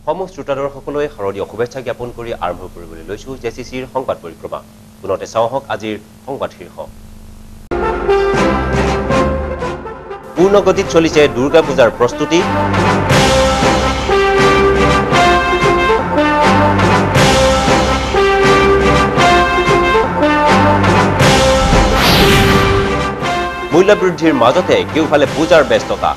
সমূহ শ্ৰোতাদৰ্শকলৈ শাৰদীয় শুভেচ্ছা জ্ঞাপন কৰি আৰম্ভ কৰিবলৈ লৈছোঁ জেচিচিৰ সংবাদ পৰিক্ৰমা। পুনতে চাওঁ হওক আজিৰ সংবাদ শীৰ্ষ। পূৰ্ণগতিত চলিছে দুৰ্গা পূজাৰ প্ৰস্তুতি। মূল্যবৃদ্ধিৰ মাজতে কেউফালে পূজাৰ ব্যস্ততা।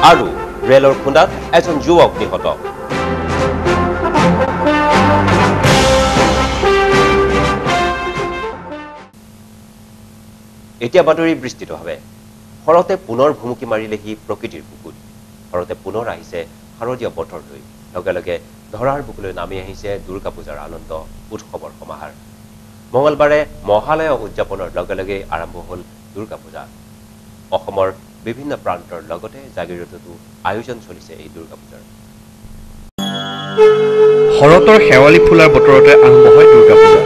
আৰু ৰেলৰ খুন্দাত এজন যুৱক নিহত। এতিয়া বাতৰি বিস্তৃতভাৱে। শৰতে পুনৰ ভুমুকি মাৰিলেহি প্ৰকৃতিৰ বুকুত। শৰতে পুনৰ আহিছে শাৰদীয় বতৰ লৈ। লগে লগে ধৰাৰ বুকুলৈ নামি আহিছে দুৰ্গা পূজাৰ আনন্দ উৎসৱৰ সমাহাৰ। মঙলবাৰে মহালয়া উদযাপনৰ লগে লগে আৰম্ভ হ'ল দুৰ্গা পূজা। অসমৰ বিভিন্ন প্ৰান্তৰ লগতে জাগিৰোডতো আয়োজন চলিছে এই দুৰ্গা পূজাৰ। শৰতৰ শেৱালি ফুলাৰ বতৰতে আৰম্ভ হয় দুৰ্গা পূজা।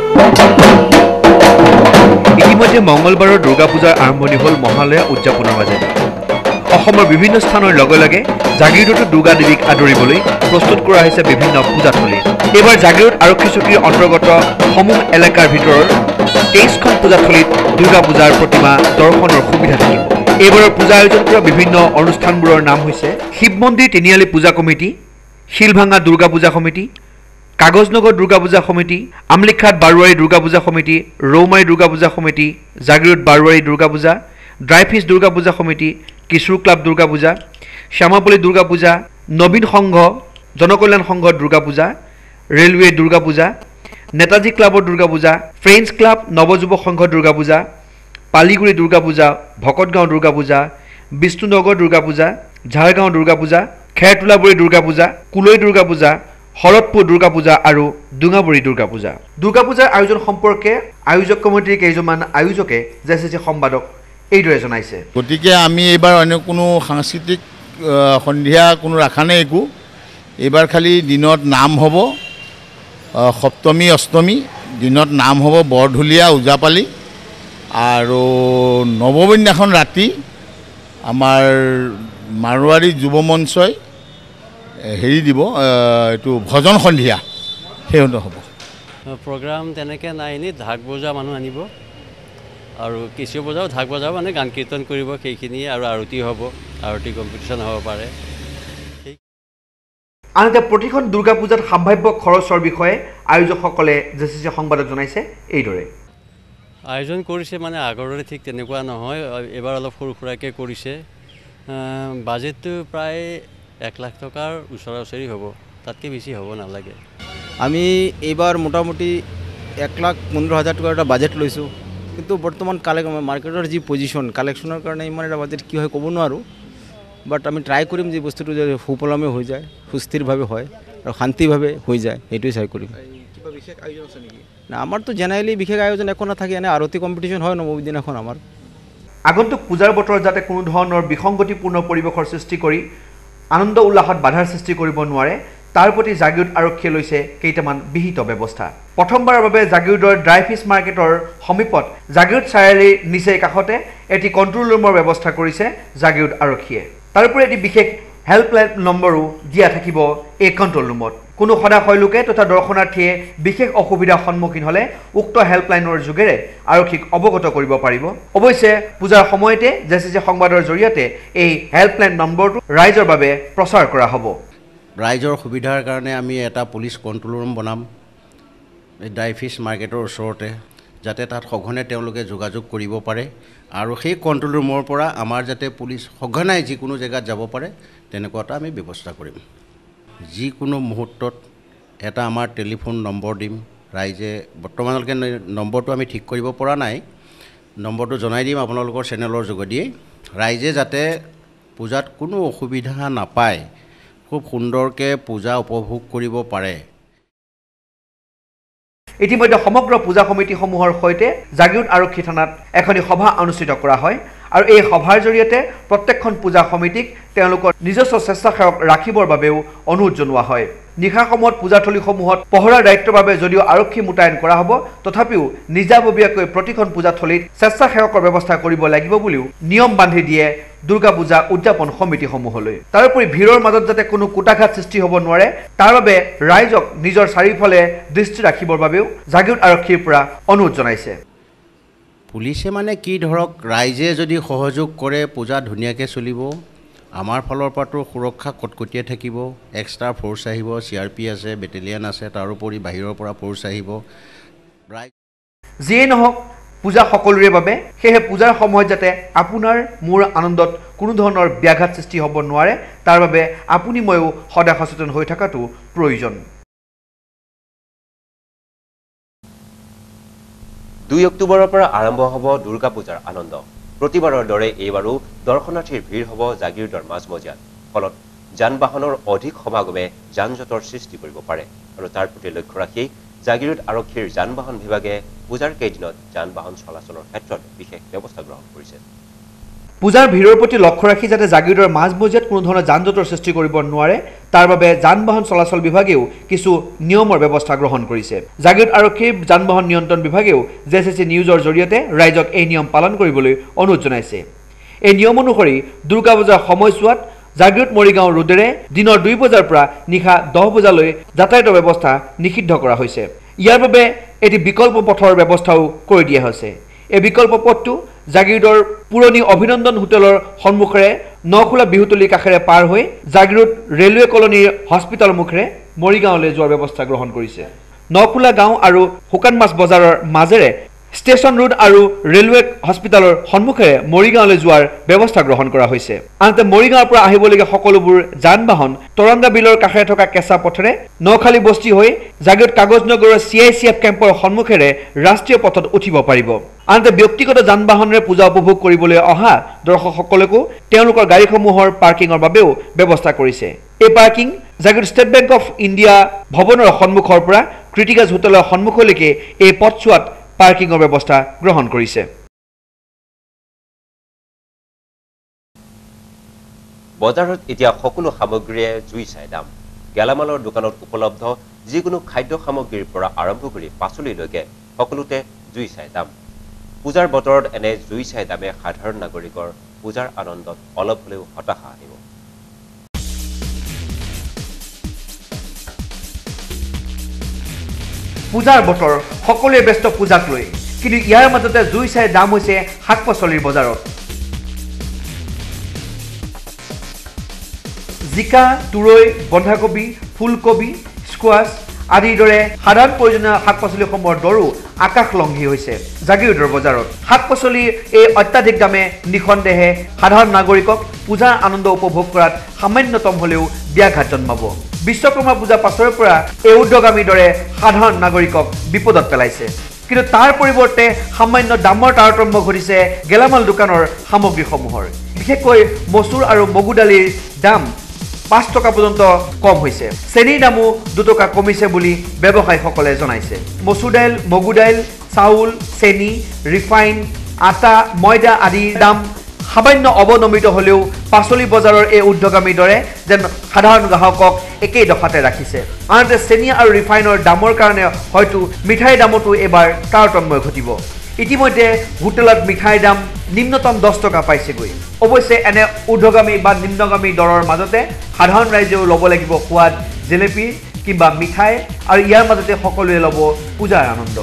ইতিমধ্যে মঙলবাৰৰ দুৰ্গা পূজাৰ আৰম্ভণি হ'ল মহালয়া উদযাপনৰ মাজেদি। অসমৰ বিভিন্ন স্থানৰ লগে লগে জাগিৰোডতো দুৰ্গা দেৱীক আদৰিবলৈ প্ৰস্তুত কৰা হৈছে বিভিন্ন পূজাথলী। এইবাৰ জাগিৰোড আৰক্ষী চকীৰ অন্তৰ্গত সমূহ এলেকাৰ ভিতৰৰ 23খন পূজাথলীত দুৰ্গা পূজাৰ প্ৰতিমা দৰ্শনৰ সুবিধা থাকিব। এইবাৰৰ পূজা আয়োজন কৰা বিভিন্ন অনুষ্ঠানবোৰৰ নাম হৈছে শিৱ মন্দিৰ তিনিআলি পূজা কমিটি, শিলভাঙা দুৰ্গা পূজা সমিতি, কাগজনগৰ দুৰ্গা পূজা সমিতি, আমলিখাত বাৰোৱাৰী দুৰ্গা পূজা সমিতি, ৰৌমাৰী দুৰ্গা পূজা সমিতি, জাগিৰোড বাৰোৱাৰী দুৰ্গা পূজা, ড্ৰাইফিছ দুৰ্গা পূজা সমিতি, কিশোৰ ক্লাব দুৰ্গা পূজা, শ্যামাপল্লী দুৰ্গা পূজা, নবীন সংঘ, জনকল্যাণ সংঘ দুৰ্গা পূজা, ৰেলৱে দুৰ্গা পূজা, নেতাজী ক্লাবৰ দুৰ্গা পূজা, ফ্ৰেণ্ডছ ক্লাব নৱযুৱ সংঘ দুৰ্গা পূজা, পালিগুৰি দুৰ্গা পূজা, ভকতগাঁও দুৰ্গা পূজা, বিষ্ণুনগৰ দুৰ্গা পূজা, ঝাৰগাঁও দুৰ্গা পূজা, খেৰতোলাবুৰী দুৰ্গা পূজা, কুলৈ দুৰ্গা পূজা, শৰৎপুৰ দুৰ্গা পূজা আৰু ডুঙাবুৰী দুৰ্গা পূজা। দুৰ্গা পূজাৰ আয়োজন সম্পৰ্কে আয়োজক কমিটিৰ কেইজনমান আয়োজকে জেচিচি সংবাদক এইদৰে জনাইছে। গতিকে আমি এইবাৰ অন্য কোনো সাংস্কৃতিক সন্ধিয়া কোনো ৰাখা নাই একো। এইবাৰ খালি দিনত নাম হ'ব, সপ্তমী অষ্টমী দিনত নাম হ'ব বৰঢুলীয়া ওজাপালি, আৰু নৱমী দিনাখন ৰাতি আমাৰ মাৰোৱাৰী যুৱ মঞ্চই হেৰি দিব, এইটো ভজন সন্ধিয়া সেইধৰণে হ'ব। প্ৰগ্ৰাম তেনেকৈ নাই, এনেই ঢাক বজোৱা মানুহ আনিব আৰু কেচিঅ' বজাও ঢাক বজাও মানে গান কীৰ্তন কৰিব সেইখিনিয়ে, আৰু আৰতি হ'ব, আৰতি কম্পিটিশ্যন হ'ব পাৰে। আনহাতে প্ৰতিখন দুৰ্গা পূজাত সাম্ভাৱ্য খৰচৰ বিষয়ে আয়োজকসকলে জেচিচি সংবাদক জনাইছে এইদৰে। আয়োজন কৰিছে মানে আগৰদৰে ঠিক তেনেকুৱা নহয়, এইবাৰ অলপ সৰু সুৰাকৈ কৰিছে। বাজেটটো প্ৰায় 1 লাখ টকাৰ ওচৰা ওচৰি হ'ব, তাতকৈ বেছি হ'ব নালাগে। আমি এইবাৰ মোটামুটি 1,15,000 টকাৰ এটা বাজেট লৈছোঁ, কিন্তু বৰ্তমান মাৰ্কেটৰ যি পজিশ্যন কালেকশ্যনৰ কাৰণে ইমান এটা বাজেট কি হয় ক'ব নোৱাৰোঁ। বাট আমি ট্ৰাই কৰিম যে বস্তুটো যে সুফলমে হৈ যায়, সুস্থিৰভাৱে হয় আৰু শান্তিভাৱে হৈ যায়, সেইটোৱে চাই কৰিম। কিবা বিশেষ আয়োজন আছে নেকি? না, আমাৰতো জেনেৰেলি বিশেষ আয়োজন একো নাথাকে, এনে আৰতি কম্পিটিশ্যন হয় নৱমী দিনাখন আমাৰ। আগন্তুক পূজাৰ বতৰত যাতে কোনো ধৰণৰ বিসংগতিপূৰ্ণ পৰিৱেশৰ সৃষ্টি কৰি আনন্দ উল্লাসত বাধাৰ সৃষ্টি কৰিব নোৱাৰে, তাৰ প্ৰতি জাগিৰোড আৰক্ষীয়ে লৈছে কেইটামান বিহিত ব্যৱস্থা। প্ৰথমবাৰৰ বাবে জাগিৰোডৰ ড্ৰাইফিছ মাৰ্কেটৰ সমীপত জাগিৰোড চাৰিআলিৰ নিচেই কাষতে এটি কণ্ট্ৰল ৰুমৰ ব্যৱস্থা কৰিছে জাগিৰোড আৰক্ষীয়ে। তাৰোপৰি এটি বিশেষ হেল্পলাইন নম্বৰো দিয়া থাকিব এই কণ্ট্ৰল ৰুমত। কোনো সদাশয় লোকে তথা দৰ্শনাৰ্থীয়ে বিশেষ অসুবিধাৰ সন্মুখীন হ'লে উক্ত হেল্পলাইনৰ যোগেৰে আৰক্ষীক অৱগত কৰিব পাৰিব। অৱশ্যে পূজাৰ সময়তে জেচিচি সংবাদৰ জৰিয়তে এই হেল্পলাইন নম্বৰটো ৰাইজৰ বাবে প্ৰচাৰ কৰা হ'ব। ৰাইজৰ সুবিধাৰ কাৰণে আমি এটা পুলিচ কণ্ট্ৰল ৰুম বনাম এই ড্ৰাইফিছ মাৰ্কেটৰ ওচৰতে, যাতে তাত সঘনে তেওঁলোকে যোগাযোগ কৰিব পাৰে, আৰু সেই কণ্ট্ৰল ৰুমৰ পৰা আমাৰ যাতে পুলিচ সঘনাই যিকোনো জেগাত যাব পাৰে তেনেকুৱা এটা আমি ব্যৱস্থা কৰিম। যিকোনো মুহূৰ্তত এটা আমাৰ টেলিফোন নম্বৰ দিম। ৰাইজে বৰ্তমানলৈকে নম্বৰটো আমি ঠিক কৰিব পৰা নাই, নম্বৰটো জনাই দিম আপোনালোকৰ চেনেলৰ যোগেদিয়ে। ৰাইজে যাতে পূজাত কোনো অসুবিধা নাপায়, খুব সুন্দৰকৈ পূজা উপভোগ কৰিব পাৰে। ইতিমধ্যে সমগ্ৰ পূজা সমিতিসমূহৰ সৈতে জাগিৰোড আৰক্ষী থানাত এখনি সভা অনুষ্ঠিত কৰা হয়, আৰু এই সভাৰ জৰিয়তে প্ৰত্যেকখন পূজা সমিতিক তেওঁলোকৰ নিজস্ব স্বেচ্ছাসেৱক ৰাখিবৰ বাবেও অনুৰোধ জনোৱা হয়। নিশা সময়ত পূজাথলীসমূহত পহৰাৰ দায়িত্বৰ বাবে যদিও আৰক্ষী মোতায়েন কৰা হ'ব তথাপিও নিজাববীয়াকৈ প্ৰতিখন পূজাথলীত স্বেচ্ছাসেৱকৰ ব্যৱস্থা কৰিব লাগিব বুলিও নিয়ম বান্ধি দিয়ে দুৰ্গা পূজা উদযাপন সমিতিসমূহলৈ। তাৰোপৰি ভিৰৰ মাজত যাতে কোনো কুটাঘাত সৃষ্টি হ'ব নোৱাৰে তাৰ বাবে ৰাইজক নিজৰ চাৰিওফালে দৃষ্টি ৰাখিবৰ বাবেও জাগিৰোড আৰক্ষীৰ পৰা অনুৰোধ জনাইছে। পুলিচে মানে কি ধৰক ৰাইজে যদি সহযোগ কৰে পূজা ধুনীয়াকৈ চলিব। আমাৰ ফালৰ পৰাতো সুৰক্ষা কটকটীয়া থাকিব, এক্সট্ৰা ফ'ৰ্চ আহিব, CRP আছে, বেটেলিয়ান আছে, তাৰোপৰি বাহিৰৰ পৰা ফ'ৰ্চ আহিব। যিয়ে নহওক পূজা সকলোৰে বাবে, সেয়েহে পূজাৰ সময়ত যাতে আপোনাৰ মোৰ আনন্দত কোনো ধৰণৰ ব্যাঘাত সৃষ্টি হ'ব নোৱাৰে তাৰ বাবে আপুনি ময়ো সদায় সচেতন হৈ থকাটো প্ৰয়োজন। 2 অক্টোবৰৰ পৰা আৰম্ভ হ'ব দুৰ্গা পূজাৰ আনন্দ। প্ৰতিবাৰৰ দৰে এইবাৰো দৰ্শনাৰ্থীৰ ভিৰ হ'ব জাগিৰোডৰ মাজমজিয়াত। ফলত যান বাহনৰ অধিক সমাগমে যান জঁটৰ সৃষ্টি কৰিব পাৰে আৰু তাৰ প্ৰতি লক্ষ্য ৰাখি জাগিৰোড আৰক্ষীৰ যান বাহন বিভাগে পূজাৰ কেইদিনত যান বাহন চলাচলৰ ক্ষেত্ৰত বিশেষ ব্যৱস্থা গ্ৰহণ কৰিছে। পূজাৰ ভিৰৰ প্ৰতি লক্ষ্য ৰাখি যাতে জাগিৰোডৰ মাজমজিয়াত কোনো ধৰণৰ যান জঁটৰ সৃষ্টি কৰিব নোৱাৰে তাৰ বাবে যান বাহন চলাচল বিভাগেও কিছু নিয়মৰ ব্যৱস্থা গ্ৰহণ কৰিছে। জাগিৰোড আৰক্ষীৰ যান বাহন নিয়ন্ত্ৰণ বিভাগেও JCC নিউজৰ জৰিয়তে ৰাইজক এই নিয়ম পালন কৰিবলৈ অনুৰোধ জনাইছে। এই নিয়ম অনুসৰি দুৰ্গা পূজাৰ সময়ছোৱাত জাগিৰোড মৰিগাঁও ৰোডেৰে দিনৰ 2 বজাৰ পৰা নিশা 10 বজালৈ যাতায়াতৰ ব্যৱস্থা নিষিদ্ধ কৰা হৈছে। ইয়াৰ বাবে এটি বিকল্প পথৰ ব্যৱস্থাও কৰি দিয়া হৈছে। এই বিকল্প পথটো জাগিৰোডৰ পুৰণি অভিনন্দন হোটেলৰ সন্মুখেৰে নখোলা বিহুতলীৰ কাষেৰে পাৰ হৈ জাগিৰোড ৰেলৱে কলনীৰ হস্পিটেল মুখেৰে মৰিগাঁৱলৈ যোৱাৰ ব্যৱস্থা গ্ৰহণ কৰিছে। নখোলা গাঁও আৰু শুকান মাছ বজাৰৰ মাজেৰে ষ্টেচন ৰোড আৰু ৰেলৱে হস্পিটেলৰ সন্মুখেৰে মৰিগাঁৱলৈ যোৱাৰ ব্যৱস্থা গ্ৰহণ কৰা হৈছে। আনহাতে মৰিগাঁৱৰ পৰা আহিবলগীয়া সকলোবোৰ যান বাহন তৰংগা বিলৰ কাষেৰে থকা কেঁচা পথেৰে নখালী বস্তি হৈ জাগিৰোড কাগজনগৰৰ CICF কেম্পৰ সন্মুখেৰে ৰাষ্ট্ৰীয় পথত উঠিব পাৰিব। আনহাতে ব্যক্তিগত যান বাহনেৰে পূজা উপভোগ কৰিবলৈ অহা দৰ্শকসকলকো তেওঁলোকৰ গাড়ীসমূহৰ পাৰ্কিঙৰ বাবেও ব্যৱস্থা কৰিছে। এই parking Jagiroad state bank of India ভৱনৰ সন্মুখৰ পৰা ক্ৰিটিকাছ হোটেলৰ সন্মুখলৈকে এই পথছোৱাত পাৰ্কিঙৰ ব্যৱস্থা গ্ৰহণ কৰিছে। বজাৰত এতিয়া সকলো সামগ্ৰীয়ে জুই চাই দাম। গেলামালৰ দোকানত উপলব্ধ যিকোনো খাদ্য সামগ্ৰীৰ পৰা আৰম্ভ কৰি পাচলিলৈকে সকলোতে জুই চাই দাম। পূজাৰ বতৰত এনে জুই চাই দামে সাধাৰণ নাগৰিকৰ পূজাৰ আনন্দত অলপ হ'লেও হতাশা আনিব। পূজাৰ বতৰ, সকলোৱে ব্যস্ত পূজাক লৈ, কিন্তু ইয়াৰ মাজতে জুই চাই দাম হৈছে শাক পাচলিৰ বজাৰত। জিকা, তুৰৈ, বন্ধাকবি, ফুলকবি, স্কোৱাছ আদিৰ দৰে সাধাৰণ প্ৰয়োজনীয় শাক পাচলিসমূহৰ দৰো আকাশলংঘী হৈছে জাগিৰোডৰ বজাৰত। শাক পাচলিৰ এই অত্যাধিক দামে নিঃসন্দেহে সাধাৰণ নাগৰিকক পূজাৰ আনন্দ উপভোগ কৰাত সামান্যতম হ'লেও ব্যাঘাত জন্মাব। বিশ্বকৰ্মা পূজা পাছৰে পৰা এই উৰ্ধগামীৰ দৰে সাধাৰণ নাগৰিকক বিপদত পেলাইছে। কিন্তু তাৰ পৰিৱৰ্তে সামান্য দামৰ তাৰতম্য ঘটিছে গেলামাল দোকানৰ সামগ্ৰীসমূহৰ। বিশেষকৈ মচুৰ আৰু মগু দালিৰ দাম 5 টকা পৰ্যন্ত কম হৈছে। চেনিৰ দামো 2 টকা কমিছে বুলি ব্যৱসায়ীসকলে জনাইছে। মচুৰ দাইল, মগু দাইল, চাউল, চেনি, ৰিফাইন, আটা, ময়দা আদিৰ দাম সামান্য অৱনমিত হ'লেও পাচলি বজাৰৰ এই ঊৰ্ধগামীৰ দৰে যেন সাধাৰণ গ্ৰাহকক একেই দশাতে ৰাখিছে। আনহাতে চেনি আৰু ৰিফাইনৰ দামৰ কাৰণে হয়তো মিঠাইৰ দামতো এবাৰ তাৰতম্য ঘটিব। ইতিমধ্যে হোটেলত মিঠাইৰ দাম নিম্নতম 10 টকা পাইছেগৈ। অৱশ্যে এনে ঊৰ্ধগামী বা নিম্নগামী দৰৰ মাজতে সাধাৰণ ৰাইজেও ল'ব লাগিব সোৱাদ জেলেপি কিংবা মিঠাই, আৰু ইয়াৰ মাজতে সকলোৱে ল'ব পূজাৰ আনন্দ।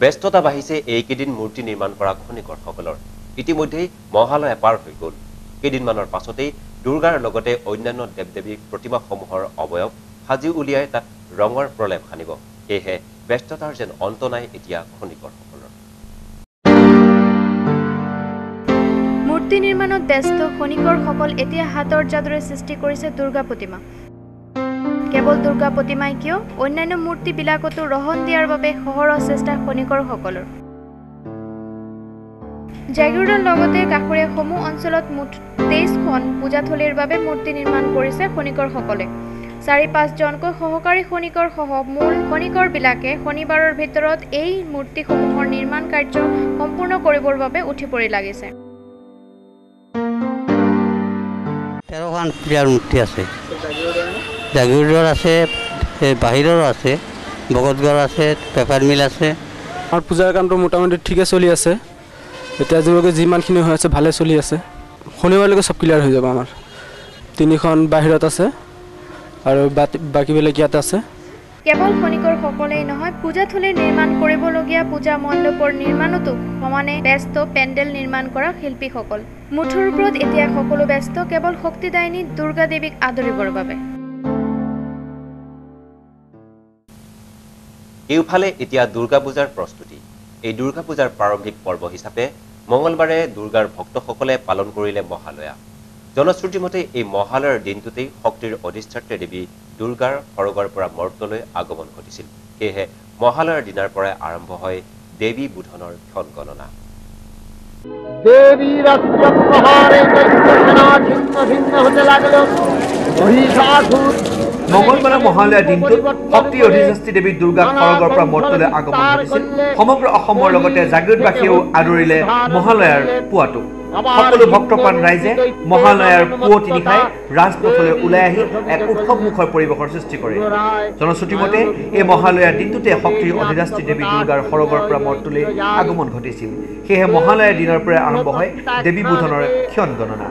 ব্যস্ততা বাঢ়িছে এইকেইদিন মূৰ্তি নিৰ্মাণ কৰা খনিকৰসকলৰ। ইতিমধ্যেই মহালয়া পাৰ হৈ গ'ল। কেইদিনমানৰ পাছতেই দুৰ্গাৰ লগতে অন্যান্য দেৱ দেৱীৰ প্ৰতিমাসমূহৰ অৱয়ব সাজি উলিয়াই তাত ৰঙৰ প্ৰলেপ সানিব। সেয়েহে ব্যস্ততাৰ যেন অন্ত নাই এতিয়া খনিকৰসকলৰ। মূৰ্তি নিৰ্মাণত ব্যস্ত খনিকৰসকল এতিয়া হাতৰ যাদুৰে সৃষ্টি কৰিছে দুৰ্গা প্ৰতিমা। কেৱল দুৰ্গা প্ৰতিমাই কিয় অন্যান্য মূৰ্তিবিলাকতো ৰহণ দিয়াৰ বাবে সহৰহ চেষ্টা খনিকৰসকলৰ। জাগিৰোডৰ লগতে কাষৰীয়া সমূহ অঞ্চলত মুঠ 23খন পূজাথলীৰ বাবে মূৰ্তি নিৰ্মাণ কৰিছে খনিকৰসকলে। 4-5জনকৈ সহকাৰী খনিকৰ সহ মূল খনিকৰবিলাকে শনিবাৰৰ ভিতৰত এই মূৰ্তিসমূহৰ নিৰ্মাণ কাৰ্য সম্পূৰ্ণ কৰিবৰ বাবে উঠি পৰি লাগিছে। 13খন পূজাৰ মূৰ্তি আছে, জাগিৰোডৰ আছে, বাহিৰৰ আছে, বগতগড় আছে, পেপাৰ মিল আছে। আমাৰ পূজাৰ কামটো মোটামুটি ঠিকে চলি আছে, এতিয়া আজিলৈকে যিমানখিনি হৈ আছে ভালে চলি আছে। শনিবাৰলৈকে চব ক্লিয়াৰ হৈ যাব। আমাৰ 3খন বাহিৰত আছে আৰু বাকীবিলাক ইয়াত আছে। কেৱল খনিকৰসকলেই নহয়, পূজাথলীৰ নিৰ্মাণ কৰিবলগীয়া পূজা মণ্ডপৰ নিৰ্মাণতো সমানে ব্যস্ত পেণ্ডেল নিৰ্মাণ কৰা শিল্পীসকল। মুঠৰ ওপৰত এতিয়া সকলো ব্যস্ত কেৱল শক্তিদায়িনী দুৰ্গা দেৱীক আদৰিবৰ বাবে। এইফালে এতিয়া দুৰ্গা পূজাৰ প্ৰস্তুতি। এই দুৰ্গা পূজাৰ প্ৰাৰম্ভিক পৰ্ব হিচাপে মঙলবাৰে দুৰ্গাৰ ভক্তসকলে পালন কৰিলে মহালয়া। জনশ্ৰুতি মতে এই মহালয়াৰ দিনটোতেই শক্তিৰ অধিষ্ঠাত্ৰী দেৱী দুৰ্গাৰ সৰগৰ পৰা মৰ্তলৈ আগমন ঘটিছিল। সেয়েহে মহালয়াৰ দিনাৰ পৰাই আৰম্ভ হয় দেৱী বোধনৰ ক্ষণ গণনা। মঙ্গলবাৰৰ মহালয়াৰ দিনটোত শক্তিৰ অধিষ্ঠাত্ৰী দেৱী দুৰ্গাক সৰগৰ পৰা মৰ্তলৈ আগমন ঘটিছিল। সমগ্ৰ অসমৰ লগতে জাগিৰোডবাসীয়েও আদৰিলে মহালয়াৰ পুৱাটো। সকলো ভক্তপ্ৰাণ ৰাইজে মহালয়াৰ পুৱতি নিশাই ৰাজপথলৈ ওলাই আহি এক উৎসৱমুখৰ পৰিৱেশৰ সৃষ্টি কৰে। জনশ্ৰুতি মতে এই মহালয়াৰ দিনটোতে শক্তিৰ অধিষ্ঠাত্ৰী দেৱী দুৰ্গাৰ সৰগৰ পৰা মৰ্তলৈ আগমন ঘটিছিল। সেয়েহে মহালয়াৰ দিনৰ পৰাই আৰম্ভ হয় দেৱী বোধনৰ ক্ষণ গণনা।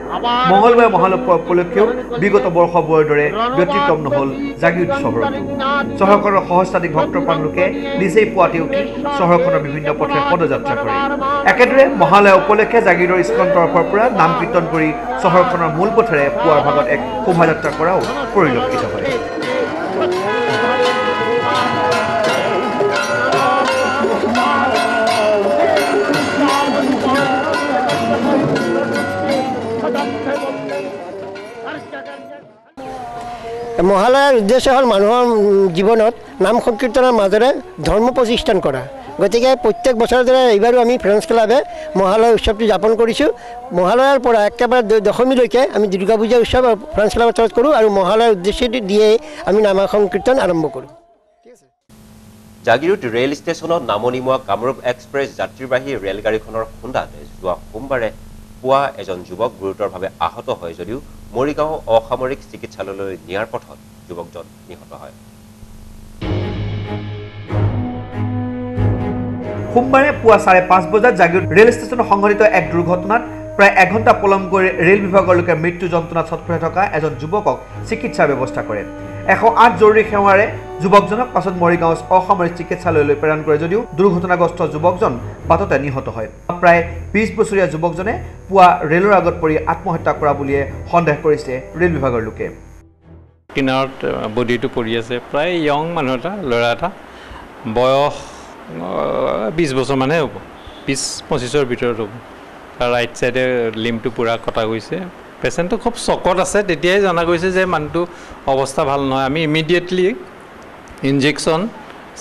মঙলবাৰে মহালয়া উপলক্ষেও বিগত বৰ্ষবোৰৰ দৰে ব্যতিক্ৰম নহল জাগিৰোড চহৰতো। চহৰখনৰ সহস্ৰাধিক ভক্তপ্ৰাণ লোকে নিজেই পুৱাতে উঠি চহৰখনৰ বিভিন্ন পথে পদযাত্ৰা কৰে। একেদৰে মহালয়া উপলক্ষে জাগিৰোডৰ ইস্কন তৰফৰ পৰা নাম কীৰ্তন কৰি চহৰখনৰ মূল পথেৰে পুৱাৰ ভাগত এক শোভাযাত্ৰা কৰাও পৰিলক্ষিত হয়। মহালয়াৰ উদ্দেশ্য হ'ল মানুহৰ জীৱনত নাম সংকীৰ্তনৰ মাজেৰে ধৰ্ম প্ৰতিষ্ঠান কৰা। গতিকে প্ৰত্যেক বছৰৰ দৰে এইবাৰো আমি ফ্ৰেণ্ডছ ক্লাবে মহালয়া উৎসৱটো যাপন কৰিছোঁ। মহালয়াৰ পৰা একেবাৰে দশমীলৈকে আমি দুৰ্গা পূজা উৎসৱ ফ্ৰেণ্ডছ ক্লাবৰ তৰফত কৰোঁ আৰু মহালয়াৰ উদ্দেশ্যটো দিয়েই আমি নাম সংকীৰ্তন আৰম্ভ কৰোঁ। জাগিৰোড ৰেল ষ্টেচনত নামনিমোৱা কামৰূপ এক্সপ্ৰেছ যাত্ৰীবাহী ৰেলগাড়ীখনৰ খুন্দাত যোৱা সোমবাৰে পুৱা এজন যুৱক গুৰুতৰভাৱে আহত হয় যদিও মৰিগাঁও অসামৰিক চিকিৎসালয়লৈ নিয়াৰ পথত যুৱকজন নিহত হয়। সোমবাৰে পুৱা 5:30 বজাত জাগিৰোড ৰেল ষ্টেচনত সংঘটিত এক দুৰ্ঘটনাত প্ৰায় এঘণ্টা পলম কৰি ৰেল বিভাগৰ লোকে মৃত্যু যন্ত্ৰণাত ছটফটাই থকা এজন যুৱকক চিকিৎসাৰ ব্যৱস্থা কৰে। 108 জৰুৰী সেৱাৰে যুৱকজনক পাছত মৰিগাঁও অসামৰিক চিকিৎসালয়লৈ প্ৰেৰণ কৰে যদিও দুৰ্ঘটনাগ্ৰস্ত যুৱকজন বাটতে নিহত হয়। প্ৰায় 20 বছৰীয়া যুৱকজনে পুৱা ৰেলৰ আগত পৰি আত্মহত্যা কৰা বুলিয়ে সন্দেহ কৰিছে ৰেল বিভাগৰ লোকে। কিনাৰত বডিটো পৰি আছে, প্ৰায় য়ং মানুহ এটা, ল'ৰা এটা, বয়স 20 বছৰ মানে হ'ব, 20-25ৰ ভিতৰত হ'ব। তাৰ ৰাইট চাইডে লিম্বটো পূৰা কটা গৈছে। পেচেণ্টটো খুব চকত আছে। তেতিয়াই জনা গৈছে যে মানুহটো অৱস্থা ভাল নহয়। আমি ইমিডিয়েটলি ইনজেকশ্যন,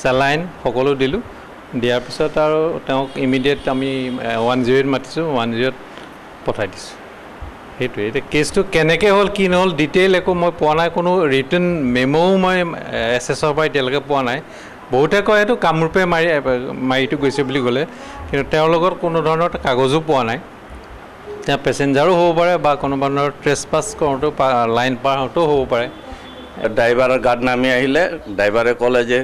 চেলাইন সকলো দিলোঁ। দিয়াৰ পিছত আৰু তেওঁক ইমিডিয়েট আমি 108 মাতিছোঁ, 108 পঠাই দিছোঁ। সেইটোৱে। এতিয়া কেছটো কেনেকৈ হ'ল, কি নহ'ল, ডিটেইল একো মই পোৱা নাই। কোনো ৰিটাৰ্ণ মেম'ও মই এছ.এছৰ পৰা এতিয়ালৈকে পোৱা নাই। বহুতে কয় এইটো কামৰূপে মাৰিটো গৈছে বুলি ক'লে, কিন্তু তেওঁৰ লগত কোনো ধৰণৰ কাগজো পোৱা নাই। তেওঁ পেচেঞ্জাৰো হ'ব পাৰে বা কোনোবা ধৰণৰ ট্ৰেছ পাছ কৰোঁতেও লাইন পাৰ হওঁতেও হ'ব পাৰে। ড্ৰাইভাৰৰ গাত নামি আহিলে, ড্ৰাইভাৰে ক'লে যে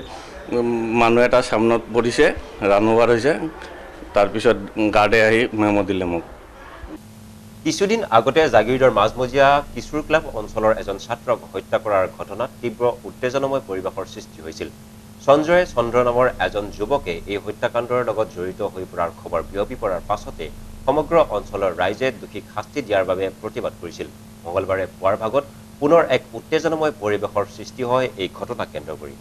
মানুহ এটা সামনত পৰিছে, ৰান অভাৰ হৈছে। তাৰপিছত গাৰ্ডে আহি মেম' দিলে মোক। কিছুদিন আগতে জাগিৰোডৰ মাজমজিয়া কিশোৰ ক্লাব অঞ্চলৰ এজন ছাত্ৰক হত্যা কৰাৰ ঘটনাত তীব্ৰ উত্তেজনাময় পৰিৱেশৰ সৃষ্টি হৈছিল। সঞ্জয় চন্দ্ৰ নামৰ এজন যুৱকে এই হত্যাকাণ্ডৰ লগত জড়িত হৈ পৰাৰ খবৰ বিয়পি পৰাৰ পাছতে সমগ্ৰ অঞ্চলৰ ৰাইজে দোষীক শাস্তি দিয়াৰ বাবে প্ৰতিবাদ কৰিছিল। মঙলবাৰে পুৱাৰ ভাগত পুনৰ এক উত্তেজনাময় পৰিৱেশৰ সৃষ্টি হয় এই ঘটনাক কেন্দ্ৰ কৰি।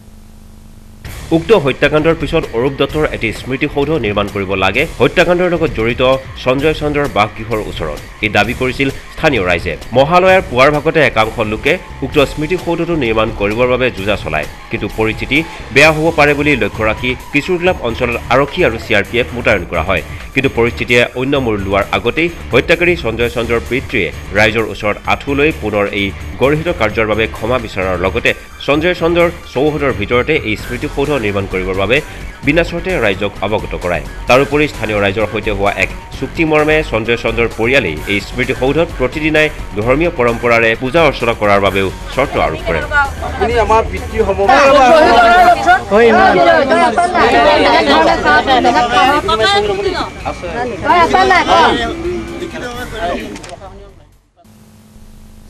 উক্ত হত্যাকাণ্ডৰ পিছত অৰূপ দত্তৰ এটি স্মৃতিসৌধ নিৰ্মাণ কৰিব লাগে হত্যাকাণ্ডৰ লগত জড়িত সঞ্জয় চন্দ্ৰৰ বাসগৃহৰ ওচৰত এই দাবী কৰিছিল স্থানীয় ৰাইজে মহালয়াৰ পুৱাৰ ভাগতে একাংশ লোকে উক্ত স্মৃতিসৌধটো নিৰ্মাণ কৰিবৰ বাবে যুঁজা চলায় কিন্তু পৰিস্থিতি বেয়া হ'ব পাৰে বুলি লক্ষ্য ৰাখি কিশোৰগ্ৰাম অঞ্চলত আৰক্ষী আৰু CRPF মোতায়েন কৰা হয় কিন্তু পৰিস্থিতিয়ে অন্য মূৰ লোৱাৰ আগতেই হত্যাকাৰী সঞ্জয় চন্দ্ৰৰ পিতৃয়ে ৰাইজৰ ওচৰত আঁঠু লৈ পুনৰ এই গৰ্হিত কাৰ্যৰ বাবে ক্ষমা বিচৰাৰ লগতে সঞ্জয় চন্দ্ৰৰ চৌহদৰ ভিতৰতে এই স্মৃতিসৌধ নিৰ্মাণ কৰিবৰ বাবে বিনা চৰ্তে ৰাইজক অৱগত কৰায় তাৰোপৰি স্থানীয় ৰাইজৰ সৈতে হোৱা এক চুক্তি মৰ্মে সঞ্জয় চন্দ্ৰৰ পৰিয়ালেই এই স্মৃতিসৌধত প্ৰতিদিনাই ধৰ্মীয় পৰম্পৰাৰে পূজা অৰ্চনা কৰাৰ বাবেও চৰ্ত আৰোপ কৰে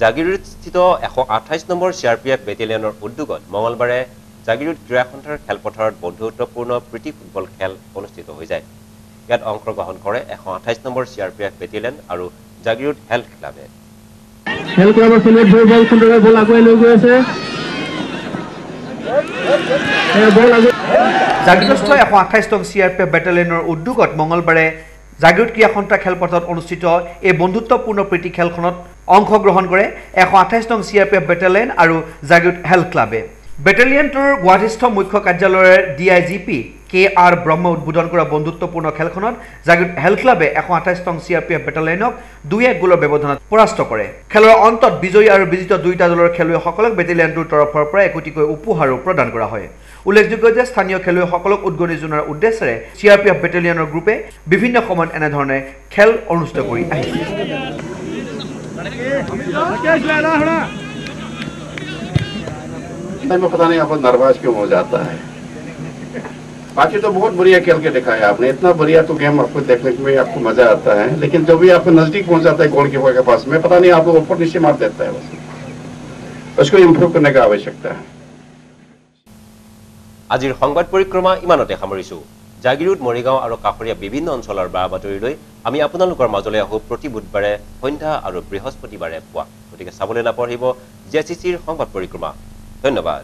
জাগিৰোড স্থিত 128 নম্বৰ CRPF বেটেলিয়নৰ উদ্যোগত মঙলবাৰে জাগিৰোড ক্ৰীড়া সন্থাৰ খেলপথাৰত বন্ধুত্বপূৰ্ণ প্ৰীতি ফুটবল খেল অনুষ্ঠিত হৈ যায় ইয়াত অংশগ্ৰহণ কৰে 128 নম্বৰ CRPF বেটেলিয়ন আৰু জাগিৰোড হেল্থ ক্লাবে খেল ক্লাবৰ খেলুৱৈ বল সুন্দৰভাৱে বল আগুৱাই লৈ গৈ আছে জাগিৰোডস্থ 128 নং CRPF বেটেলিয়নৰ উদ্যোগত মঙলবাৰে জাগিৰোড ক্ৰীড়া সন্থাৰ খেলপথাৰত অনুষ্ঠিত এই বন্ধুত্বপূৰ্ণ প্ৰীতি খেলখনত অংশগ্ৰহণ কৰে 128 নং CRPF বেটেলিয়ন আৰু জাগিৰোড হেল্থ ক্লাবে বেটেলিয়নটোৰ গুৱাহাটীস্থ মুখ্য কাৰ্যালয়ৰ DIGP KR ব্ৰহ্ম উদ্বোধন কৰা বন্ধুত্বপূৰ্ণ খেলখনত জাগিৰোড হেল্থ ক্লাবে 128 নং CRPF বেটেলিয়নক 2-1 গোলৰ ব্যৱধানত পৰাস্ত কৰে খেলৰ অন্তত বিজয়ী আৰু বিজিত দুয়োটা দলৰ খেলুৱৈসকলক বেটেলিয়নটোৰ তৰফৰ পৰা একোটিকৈ উপহাৰো প্ৰদান কৰা হয় উল্লেখযোগ্য যে স্থানীয় খেলুৱৈসকলক উদ্গনি জনোৱাৰ উদ্দেশ্যেৰে CRPF বেটেলিয়নৰ গ্ৰুপে বিভিন্ন সময়ত এনেধৰণে খেল অনুষ্ঠিত কৰি আহিছে में पता नहीं आपको नर्वस क्यों हो जाता है बाकी तो बहुत बढ़िया खेल के दिखाया आपने इतना बढ़िया तो गेम आपको देखने में आपको मजा आता है लेकिन जब भी आपको नजदीक पहुंच जाता है गोलकीपर के पास में पता नहीं आप लोग ऊपर नीचे मार देता है बस उसको इम्प्रूव करने का आवश्यकता है আজিৰ সংবাদ পৰিক্ৰমা ইমানতে সামৰিছো জাগিৰোড মৰিগাঁও আৰু কাষৰীয়া বিভিন্ন অঞ্চলৰ বাতৰিলৈ আমি আপোনালোকৰ মাজলৈ আহো প্ৰতি বুধবাৰে সন্ধ্যা আৰু বৃহস্পতিবাৰে পুৱা গতিকে চাবলৈ নাপাহৰিব JCCৰ সংবাদ পৰিক্ৰমা ধন্যবাদ